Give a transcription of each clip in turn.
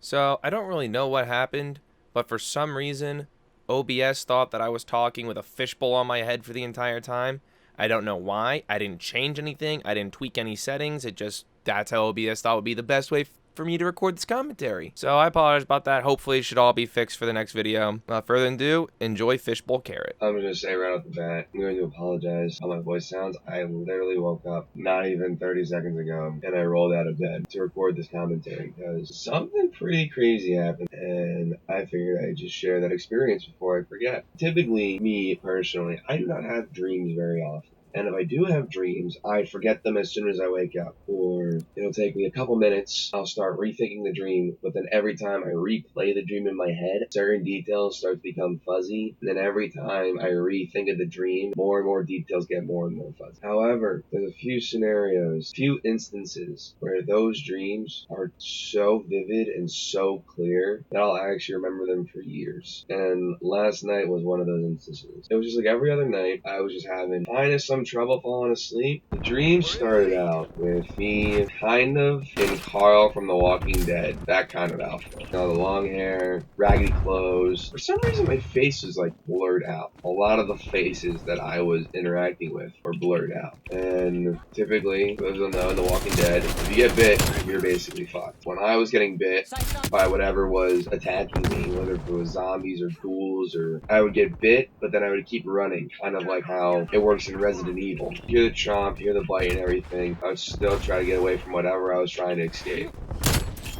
So I don't really know what happened, but for some reason, OBS thought that I was talking with a fishbowl on my head for the entire time. I don't know why. I didn't change anything. I didn't tweak any settings. That's how OBS thought would be the best way for me to record this commentary. So I apologize about that. Hopefully it should all be fixed for the next video. Without further ado, enjoy Fishbowl Carrot. I'm gonna say right off the bat, I'm going to apologize how my voice sounds. I literally woke up not even 30 seconds ago and I rolled out of bed to record this commentary because something pretty crazy happened and I figured I'd just share that experience before I forget. Typically, me personally, I do not have dreams very often. And if I do have dreams, I forget them as soon as I wake up. Or it'll take me a couple minutes, I'll start rethinking the dream, but then every time I replay the dream in my head, certain details start to become fuzzy. And then every time I rethink of the dream, more and more details get more and more fuzzy. However, there's a few scenarios, few instances where those dreams are so vivid and so clear that I'll actually remember them for years. And last night was one of those instances. It was just like every other night, I was just having kind of some trouble falling asleep. The dream started out with me kind of in Carl from The Walking Dead, that kind of outfit. You know, the long hair, raggedy clothes. For some reason, my face was like blurred out. A lot of the faces that I was interacting with were blurred out. And typically, those who know in The Walking Dead, if you get bit, you're basically fucked. When I was getting bit by whatever was attacking me, whether it was zombies or ghouls, or I would get bit, but then I would keep running, kind of like how it works in Resident Evil. Hear the chomp, hear the bite and everything. I would still try to get away from whatever I was trying to escape.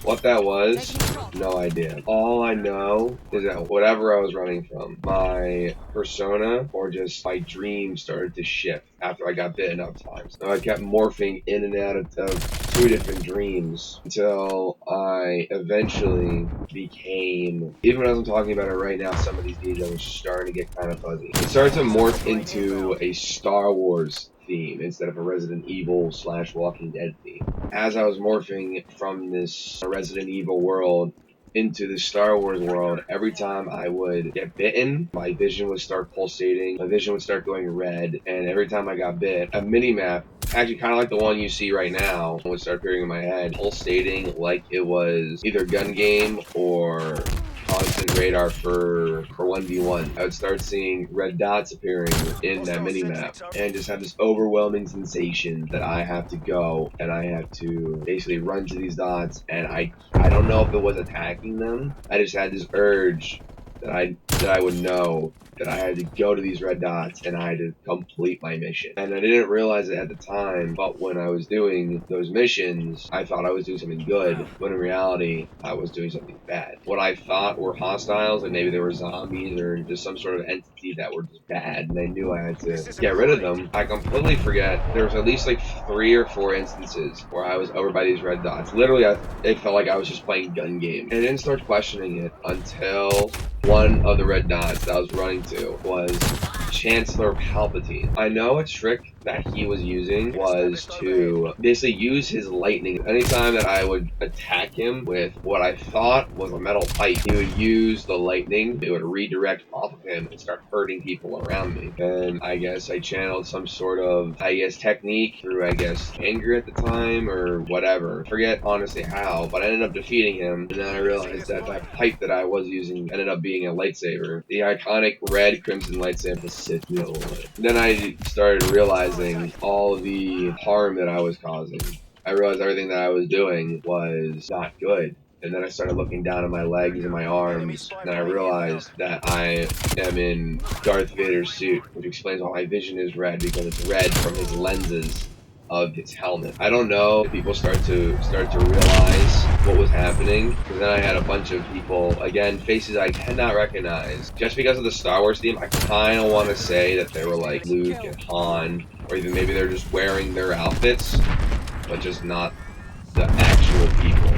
What that was, no idea. All I know is that whatever I was running from, my persona or just my dream started to shift after I got bit enough times. So I kept morphing in and out of two different dreams until I eventually became, even as I'm talking about it right now, some of these details are starting to get kind of fuzzy. It started to morph into a Star Wars theme instead of a Resident Evil / Walking Dead theme. As I was morphing from this Resident Evil world into the Star Wars world, every time I would get bitten, my vision would start pulsating, my vision would start going red, and every time I got bit, a mini-map, actually kind of like the one you see right now, would start appearing in my head, pulsating like it was either gun game or constant radar for 1v1. I would start seeing red dots appearing in that mini-map and just have this overwhelming sensation that I have to go and I have to basically run to these dots, and I don't know if it was attacking them. I just had this urge that I would know that I had to go to these red dots and I had to complete my mission. And I didn't realize it at the time, but when I was doing those missions, I thought I was doing something good, when in reality, I was doing something bad. What I thought were hostiles, and maybe they were zombies or just some sort of entity that were just bad, and I knew I had to get rid of them, I completely forget. There was at least like 3 or 4 instances where I was over by these red dots. Literally, it felt like I was just playing gun game. And I didn't start questioning it until one of the red dots that I was running to was Chancellor Palpatine. I know a trick that he was using was to basically use his lightning. Anytime that I would attack him with what I thought was a metal pipe, he would use the lightning. It would redirect off of him and start hurting people around me. And I guess I channeled some sort of, technique through, anger at the time or whatever. I forget honestly how, but I ended up defeating him. And then I realized that that pipe that I was using ended up being a lightsaber. The iconic red crimson lightsaber, the Sith Yellow. Then I started realizing all the harm that I was causing. I realized everything that I was doing was not good. And then I started looking down at my legs and my arms, and I realized that I am in Darth Vader's suit, which explains why my vision is red, because it's red from his lenses of his helmet. I don't know if people start to realize what was happening, because then I had a bunch of people, again, faces I cannot recognize. Just because of the Star Wars theme, I kind of want to say that they were like Luke and Han, or even maybe they're just wearing their outfits, but just not the actual people.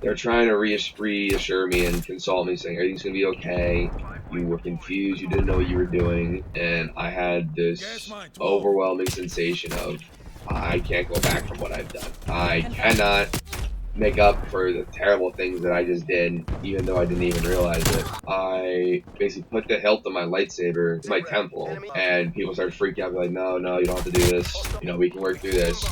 They're trying to reassure me and console me, saying everything's going to be okay. You were confused, you didn't know what you were doing, and I had this overwhelming sensation of, I can't go back from what I've done. I cannot make up for the terrible things that I just did, even though I didn't even realize it. I basically put the hilt of my lightsaber to my temple, and people started freaking out, like, no, you don't have to do this. We can work through this.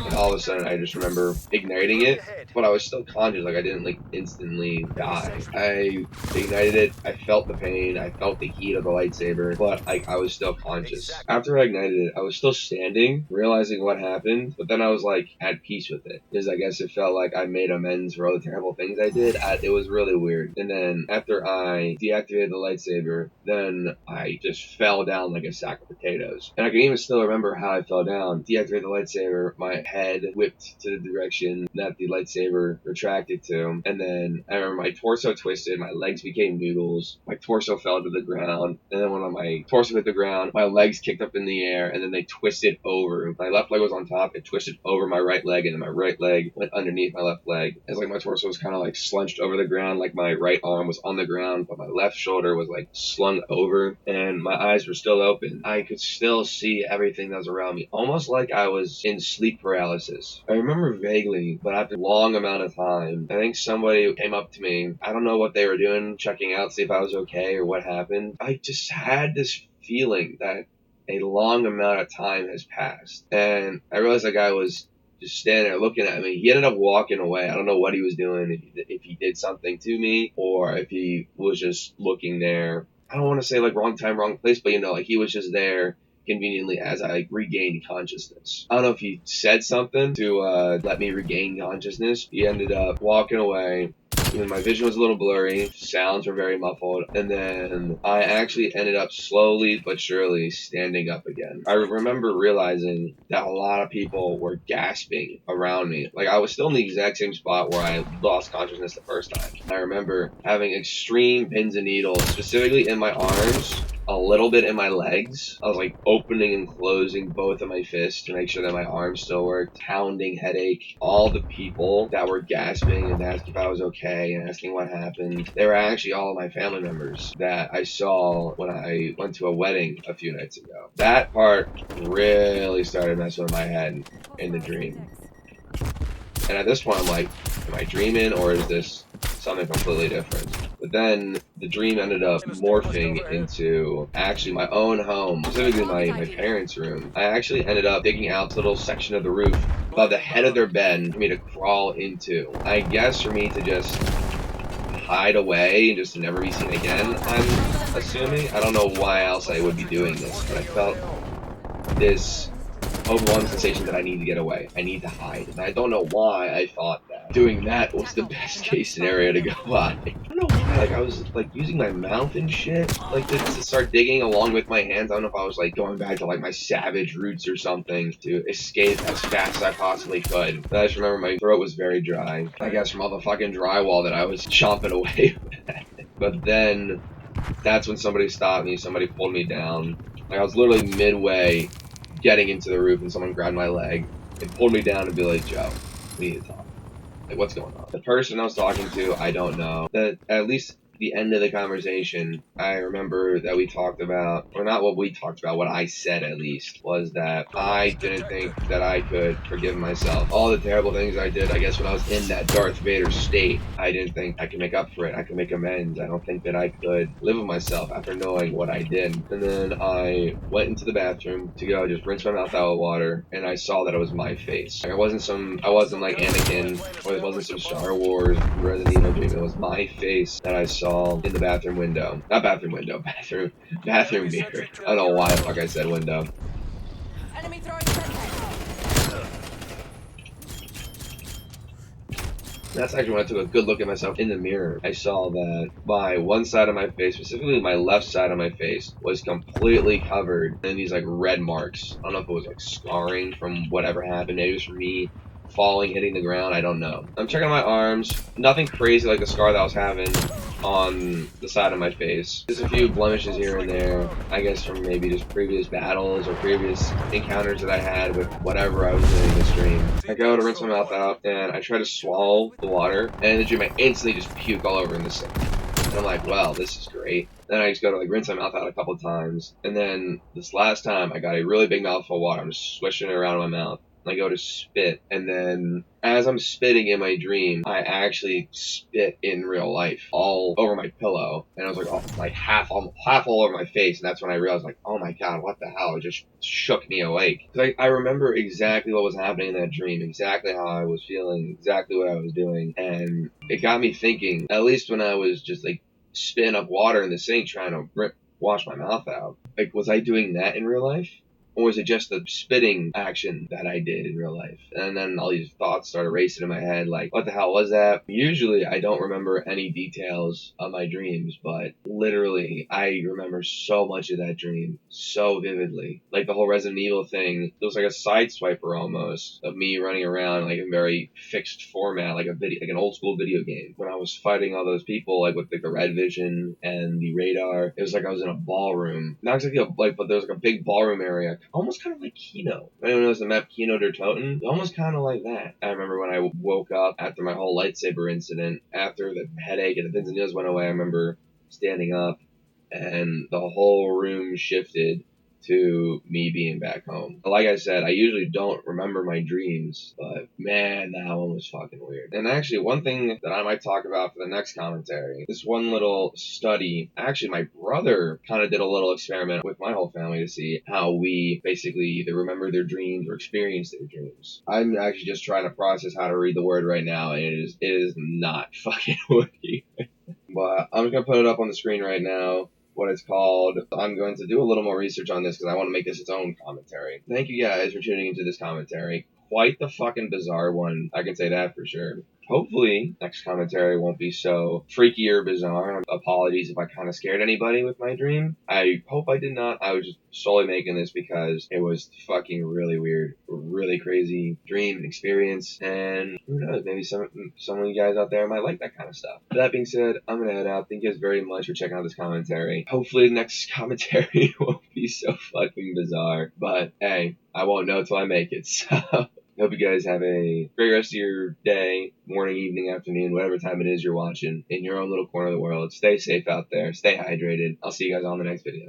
and all of a sudden I just remember igniting it, but I was still conscious, like I didn't like instantly die. I ignited it, I felt the pain, I felt the heat of the lightsaber, but I was still conscious. After I ignited it, I was still standing, realizing what happened, but then I was like at peace with it, because I guess it felt like I made amends for all the terrible things I did. It was really weird. And then after I deactivated the lightsaber, then I just fell down like a sack of potatoes. And I can even still remember how I fell down. Deactivated the lightsaber, my head whipped to the direction that the lightsaber retracted to, and then I remember my torso twisted, my legs became noodles, my torso fell to the ground, and then when my torso hit the ground, my legs kicked up in the air, and then they twisted over. My left leg was on top, it twisted over my right leg, and then my right leg went underneath my left leg. It's like my torso was kind of like slunched over the ground, like my right arm was on the ground, but my left shoulder was like slung over, and my eyes were still open. I could still see everything that was around me, almost like I was in sleep paralysis. I remember vaguely, but after a long amount of time, I think somebody came up to me. I don't know what they were doing, checking out, see if I was okay or what happened. I just had this feeling that a long amount of time has passed, and I realized that guy was just standing there looking at me. He ended up walking away. I don't know what he was doing, if he did something to me, or if he was just looking there. I don't want to say like wrong time, wrong place, but like he was just there conveniently as I regained consciousness. I don't know if he said something to let me regain consciousness. He ended up walking away. My vision was a little blurry, sounds were very muffled, and then I actually ended up slowly but surely standing up again. I remember realizing that a lot of people were gasping around me. Like I was still in the exact same spot where I lost consciousness the first time. I remember having extreme pins and needles, specifically in my arms, a little bit in my legs. I was like opening and closing both of my fists to make sure that my arms still worked. Pounding headache. All the people that were gasping and asking if I was okay and asking what happened, they were actually all of my family members that I saw when I went to a wedding a few nights ago. That part really started messing with my head in the dream. And at this point I'm like, am I dreaming or is this something completely different? But then the dream ended up morphing into actually my own home, specifically my parents' room. I actually ended up digging out this little section of the roof above the head of their bed for me to crawl into. I guess for me to just hide away and just to never be seen again, I'm assuming. I don't know why else I would be doing this, but I felt this overwhelming sensation that I need to get away. I need to hide. And I don't know why I thought that doing that was the best case scenario to go by. I don't know why. Like I was like using my mouth and shit like to start digging along with my hands. I don't know if I was like going back to like my savage roots or something to escape as fast as I possibly could. But I just remember my throat was very dry. I guess from all the fucking drywall that I was chomping away with. But then that's when somebody stopped me. Somebody pulled me down. Like I was literally midway getting into the roof and someone grabbed my leg and pulled me down and be like, Joe, we need to talk. Like, what's going on? The person I was talking to, I don't know. That at least the end of the conversation, I remember that we talked about, or not what we talked about, what I said at least, was that I didn't think that I could forgive myself. All the terrible things I did, I guess when I was in that Darth Vader state, I didn't think I could make up for it. I could make amends. I don't think that I could live with myself after knowing what I did. And then I went into the bathroom to go just rinse my mouth out with water, and I saw that it was my face. Like I wasn't like Anakin, or it wasn't some Star Wars Resident Evil dream. It was my face that I saw in the bathroom window. Not bathroom window, bathroom mirror. I don't know why the fuck I said window. Enemy throwing That's actually when I took a good look at myself in the mirror. I saw that my one side of my face, specifically my left side of my face, was completely covered in these like red marks. I don't know if it was like scarring from whatever happened. Maybe it was from me falling, hitting the ground. I don't know. I'm checking my arms. Nothing crazy like the scar that I was having on the side of my face. There's a few blemishes here and there, I guess from maybe just previous battles or previous encounters that I had with whatever I was doing in the stream. I go to rinse my mouth out and I try to swallow the water, and in the dream I instantly just puke all over in the sink. And I'm like, well, this is great. Then I just go to like rinse my mouth out a couple of times, and then this last time I got a really big mouthful of water. I'm just swishing it around in my mouth. I go to spit, and then as I'm spitting in my dream, I actually spit in real life all over my pillow, and I was like, oh, like half all over my face, and that's when I realized, like, oh my god, what the hell? It just shook me awake. Cause I remember exactly what was happening in that dream, exactly how I was feeling, exactly what I was doing, and it got me thinking. At least when I was just like spitting up water in the sink trying to wash my mouth out, like, was I doing that in real life? Or was it just the spitting action that I did in real life? And then all these thoughts started racing in my head, like, what the hell was that? Usually I don't remember any details of my dreams, but literally I remember so much of that dream so vividly. Like the whole Resident Evil thing, it was like a side swiper almost of me running around like in very fixed format, like like an old school video game. When I was fighting all those people, like with like the red vision and the radar, it was like I was in a ballroom. Not exactly but there was like a big ballroom area, almost kind of like Kino. Anyone knows the map Kino der Toten? Almost kind of like that. I remember when I woke up after my whole lightsaber incident, after the headache and the pins and needles went away, I remember standing up and the whole room shifted to me being back home. Like I said, I usually don't remember my dreams, but man, that one was fucking weird. And actually, one thing that I might talk about for the next commentary, this one little study, actually my brother kind of did a little experiment with my whole family to see how we basically either remember their dreams or experience their dreams. I'm actually just trying to process how to read the word right now, and it is not fucking working. But I'm just gonna put it up on the screen right now, what it's called. I'm going to do a little more research on this because I want to make this its own commentary. Thank you guys for tuning into this commentary. Quite the fucking bizarre one, I can say that for sure. Hopefully, next commentary won't be so freaky or bizarre. Apologies if I kind of scared anybody with my dream. I hope I did not. I was just solely making this because it was fucking really weird, really crazy dream and experience. And who knows, maybe some of you guys out there might like that kind of stuff. With that being said, I'm gonna head out. Thank you guys very much for checking out this commentary. Hopefully, the next commentary won't be so fucking bizarre. But hey, I won't know till I make it. So. Hope you guys have a great rest of your day, morning, evening, afternoon, whatever time it is you're watching in your own little corner of the world. Stay safe out there. Stay hydrated. I'll see you guys on the next video.